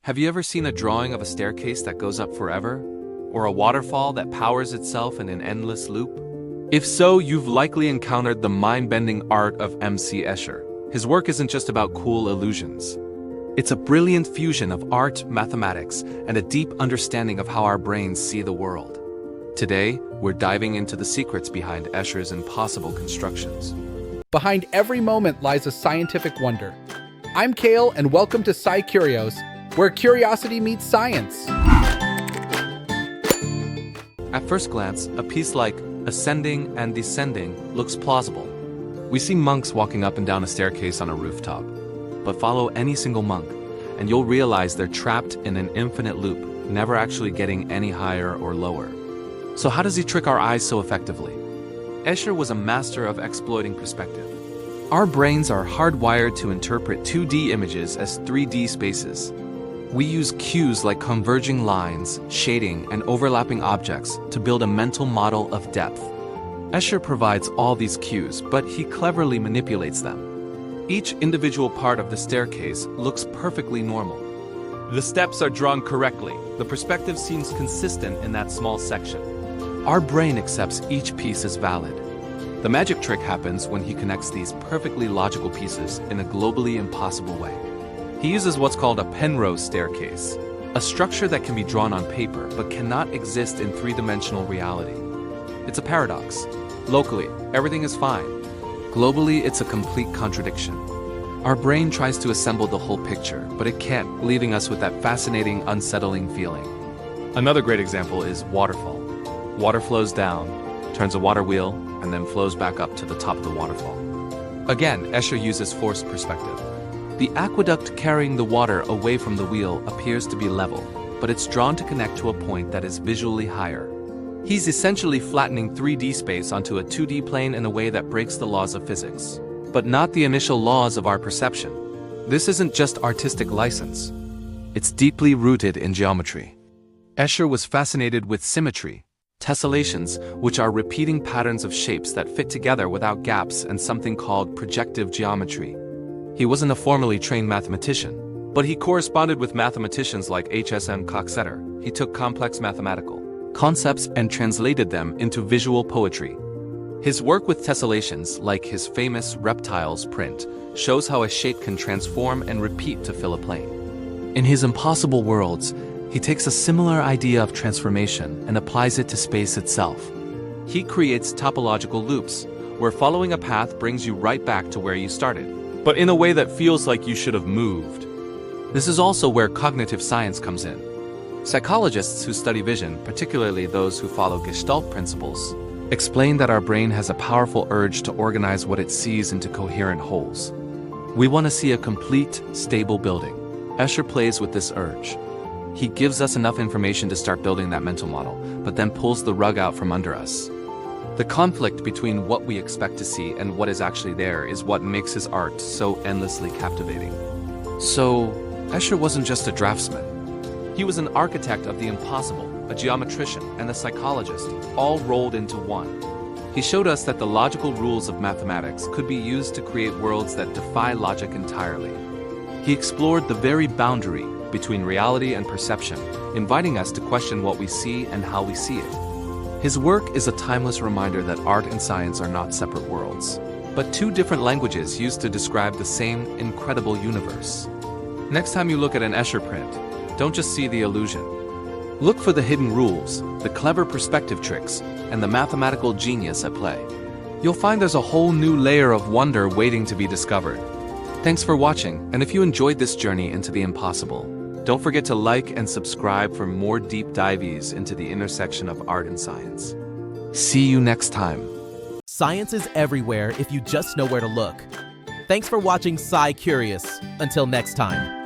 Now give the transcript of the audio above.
Have you ever seen a drawing of a staircase that goes up forever? Or a waterfall that powers itself in an endless loop? If so, you've likely encountered the mind-bending art of M.C. Escher. His work isn't just about cool illusions. It's a brilliant fusion of art, mathematics, and a deep understanding of how our brains see the world. Today, we're diving into the secrets behind Escher's impossible constructions. Behind every moment lies a scientific wonder. I'm Kale, and welcome to SciCurios, where curiosity meets science. At first glance, a piece like ascending and descending looks plausible. We see monks walking up and down a staircase on a rooftop. But follow any single monk, and you'll realize they're trapped in an infinite loop, never actually getting any higher or lower. So how does he trick our eyes so effectively? Escher was a master of exploiting perspective. Our brains are hardwired to interpret 2D images as 3D spaces. We use cues like converging lines, shading, and overlapping objects to build a mental model of depth. Escher provides all these cues, but he cleverly manipulates them. Each individual part of the staircase looks perfectly normal. The steps are drawn correctly. The perspective seems consistent in that small section. Our brain accepts each piece as valid. The magic trick happens when he connects these perfectly logical pieces in a globally impossible way. He uses what's called a Penrose staircase, a structure that can be drawn on paper but cannot exist in three-dimensional reality. It's a paradox. Locally, everything is fine. Globally, it's a complete contradiction. Our brain tries to assemble the whole picture, but it can't, leaving us with that fascinating, unsettling feeling. Another great example is waterfall. Water flows down, turns a water wheel, and then flows back up to the top of the waterfall. Again, Escher uses forced perspective. The aqueduct carrying the water away from the wheel appears to be level, but it's drawn to connect to a point that is visually higher. He's essentially flattening 3D space onto a 2D plane in a way that breaks the laws of physics, but not the initial laws of our perception. This isn't just artistic license. It's deeply rooted in geometry. Escher was fascinated with symmetry, tessellations, which are repeating patterns of shapes that fit together without gaps, and something called projective geometry. He wasn't a formally trained mathematician, but he corresponded with mathematicians like H.S.M. Coxeter. He took complex mathematical concepts and translated them into visual poetry. His work with tessellations, like his famous reptiles print, shows how a shape can transform and repeat to fill a plane. In his impossible worlds, he takes a similar idea of transformation and applies it to space itself. He creates topological loops, where following a path brings you right back to where you started, but in a way that feels like you should have moved. This is also where cognitive science comes in. Psychologists who study vision, particularly those who follow Gestalt principles, explain that our brain has a powerful urge to organize what it sees into coherent wholes. We want to see a complete, stable building. Escher plays with this urge. He gives us enough information to start building that mental model, but then pulls the rug out from under us. The conflict between what we expect to see and what is actually there is what makes his art so endlessly captivating. So, Escher wasn't just a draftsman. He was an architect of the impossible, a geometrician, and a psychologist, all rolled into one. He showed us that the logical rules of mathematics could be used to create worlds that defy logic entirely. He explored the very boundary between reality and perception, inviting us to question what we see and how we see it. His work is a timeless reminder that art and science are not separate worlds, but two different languages used to describe the same incredible universe. Next time you look at an Escher print, don't just see the illusion. Look for the hidden rules, the clever perspective tricks, and the mathematical genius at play. You'll find there's a whole new layer of wonder waiting to be discovered. Thanks for watching, and if you enjoyed this journey into the impossible, don't forget to like and subscribe for more deep dives into the intersection of art and science. See you next time. Science is everywhere if you just know where to look. Thanks for watching SciCurious. Until next time.